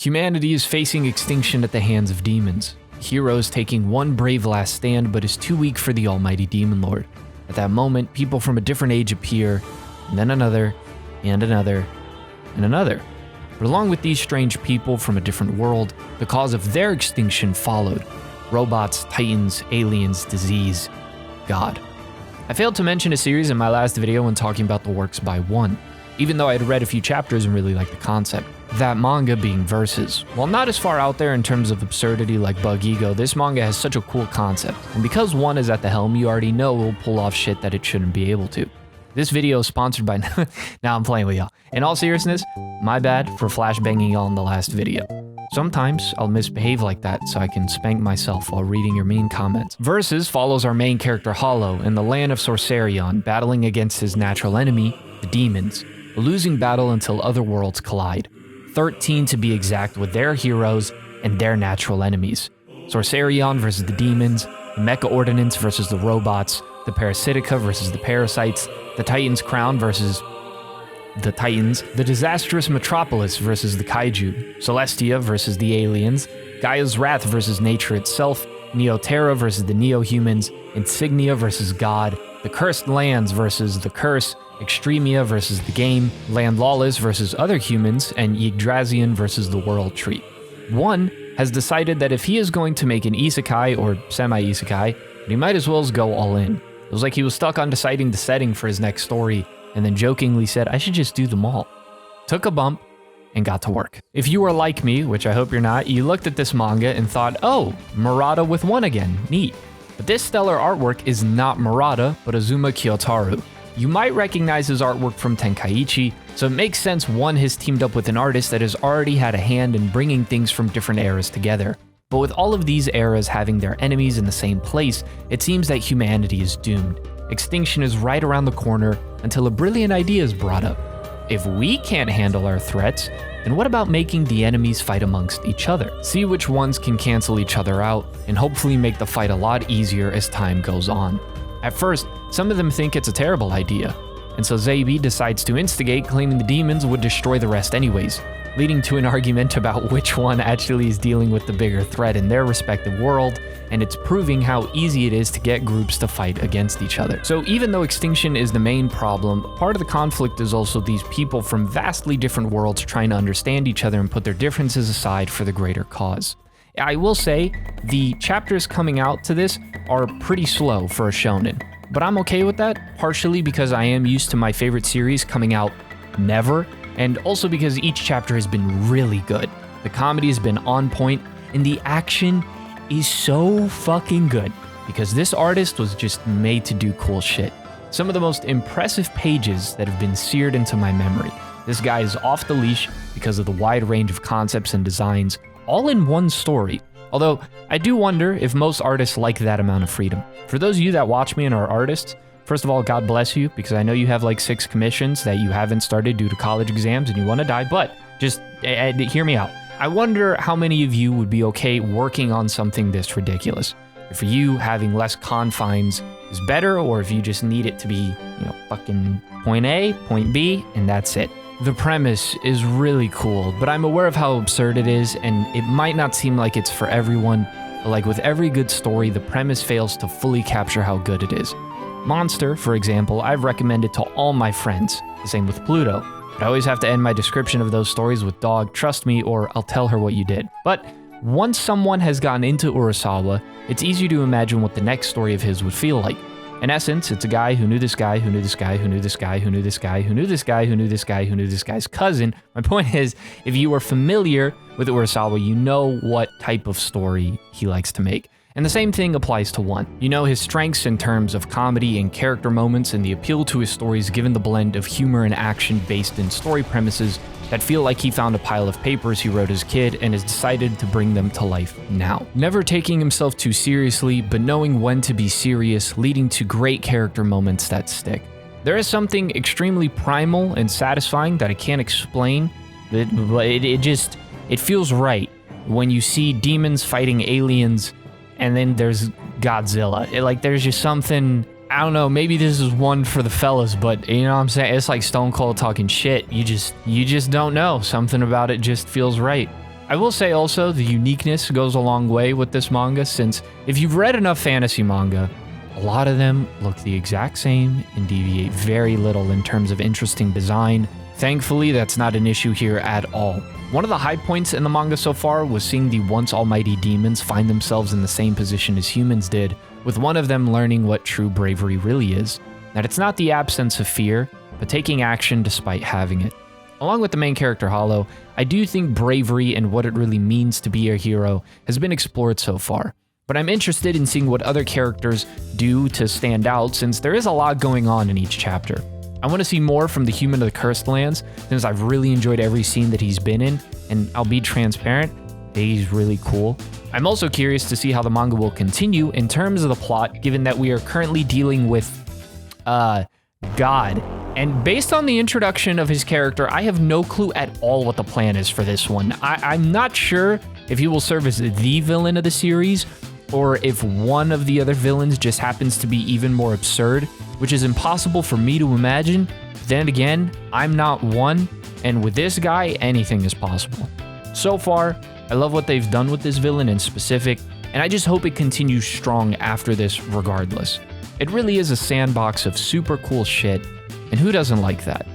Humanity is facing extinction at the hands of demons. Heroes taking one brave last stand but is too weak for the almighty demon lord. At that moment, people from a different age appear, and then another, and another, and another. But along with these strange people from a different world, the cause of their extinction followed. Robots, titans, aliens, disease, God. I failed to mention a series in my last video when talking about the works by one, even though I had read a few chapters and really liked the concept. That manga being Versus. While not as far out there in terms of absurdity like Bug Ego, this manga has such a cool concept, and because one is at the helm, you already know it will pull off shit that it shouldn't be able to. This video is sponsored by... Now I'm playing with y'all. In all seriousness, my bad for flashbanging y'all in the last video. Sometimes I'll misbehave like that so I can spank myself while reading your mean comments. Versus follows our main character Hollow in the land of Sorcerion, battling against his natural enemy, the demons, a losing battle until other worlds collide. 13 to be exact, with their heroes and their natural enemies. Sorcerion versus the demons, the Mecha Ordinance versus the robots, the Parasitica versus the parasites, the Titan's Crown versus the Titans, the disastrous Metropolis versus the Kaiju, Celestia versus the aliens, Gaia's Wrath versus nature itself, Neoterra versus the Neo-Humans, Insignia versus God, the Cursed Lands versus the Curse, Extremia versus the game, Land Lawless versus other humans, and Yggdrasian versus the World Tree. One has decided that if he is going to make an isekai or semi-isekai, he might as well go all in. It was like he was stuck on deciding the setting for his next story, and then jokingly said, I should just do them all. Took a bump, and got to work. If you are like me, which I hope you're not, you looked at this manga and thought, oh, Murata with one again, neat. But this stellar artwork is not Murata, but Azuma Kyotaru. You might recognize his artwork from Tenkaichi, so it makes sense one has teamed up with an artist that has already had a hand in bringing things from different eras together. But with all of these eras having their enemies in the same place, it seems that humanity is doomed. Extinction is right around the corner until a brilliant idea is brought up. If we can't handle our threats, then what about making the enemies fight amongst each other? See which ones can cancel each other out, and hopefully make the fight a lot easier as time goes on. At first, some of them think it's a terrible idea, and so Zabi decides to instigate, claiming the demons would destroy the rest anyways, leading to an argument about which one actually is dealing with the bigger threat in their respective world, and it's proving how easy it is to get groups to fight against each other. So even though extinction is the main problem, part of the conflict is also these people from vastly different worlds trying to understand each other and put their differences aside for the greater cause. I will say, the chapters coming out to this are pretty slow for a shonen, but I'm okay with that, partially because I am used to my favorite series coming out never, and also because each chapter has been really good. The comedy has been on point, and the action is so fucking good, because this artist was just made to do cool shit. Some of the most impressive pages that have been seared into my memory. This guy is off the leash because of the wide range of concepts and designs, all in one story. Although, I do wonder if most artists like that amount of freedom. For those of you that watch me and are artists, first of all, God bless you, because I know you have like 6 commissions that you haven't started due to college exams and you want to die, but just hear me out. I wonder how many of you would be okay working on something this ridiculous. If for you, having less confines is better, or if you just need it to be, fucking point A, point B, and that's it. The premise is really cool, but I'm aware of how absurd it is, and it might not seem like it's for everyone, but like with every good story, the premise fails to fully capture how good it is. Monster, for example, I've recommended to all my friends, the same with Pluto, but I always have to end my description of those stories with dog, trust me, or I'll tell her what you did. But once someone has gotten into Urasawa, it's easy to imagine what the next story of his would feel like. In essence, it's a guy who knew this guy, who knew this guy, who knew this guy, who knew this guy, who knew this guy, who knew this guy, who knew this guy's cousin. My point is, if you are familiar with Urasawa, you know what type of story he likes to make. And the same thing applies to one. You know his strengths in terms of comedy and character moments, and the appeal to his stories given the blend of humor and action based in story premises that feel like he found a pile of papers he wrote as a kid and has decided to bring them to life now. Never taking himself too seriously, but knowing when to be serious, leading to great character moments that stick. There is something extremely primal and satisfying that I can't explain, but it feels right when you see demons fighting aliens and then there's Godzilla. There's just something, I don't know, maybe this is one for the fellas, but you know what I'm saying? It's like Stone Cold talking shit. You just don't know. Something about it just feels right. I will say also the uniqueness goes a long way with this manga, since if you've read enough fantasy manga, a lot of them look the exact same and deviate very little in terms of interesting design. Thankfully, that's not an issue here at all. One of the high points in the manga so far was seeing the once almighty demons find themselves in the same position as humans did, with one of them learning what true bravery really is. That it's not the absence of fear, but taking action despite having it. Along with the main character Hollow, I do think bravery and what it really means to be a hero has been explored so far. But I'm interested in seeing what other characters do to stand out, since there is a lot going on in each chapter. I want to see more from the Human of the Cursed Lands, since I've really enjoyed every scene that he's been in, and I'll be transparent, he's really cool. I'm also curious to see how the manga will continue in terms of the plot, given that we are currently dealing with, God. And based on the introduction of his character, I have no clue at all what the plan is for this one. I'm not sure if he will serve as the villain of the series, or if one of the other villains just happens to be even more absurd, which is impossible for me to imagine. Then again, I'm not one, and with this guy, anything is possible. So far, I love what they've done with this villain in specific, and I just hope it continues strong after this regardless. It really is a sandbox of super cool shit, and who doesn't like that?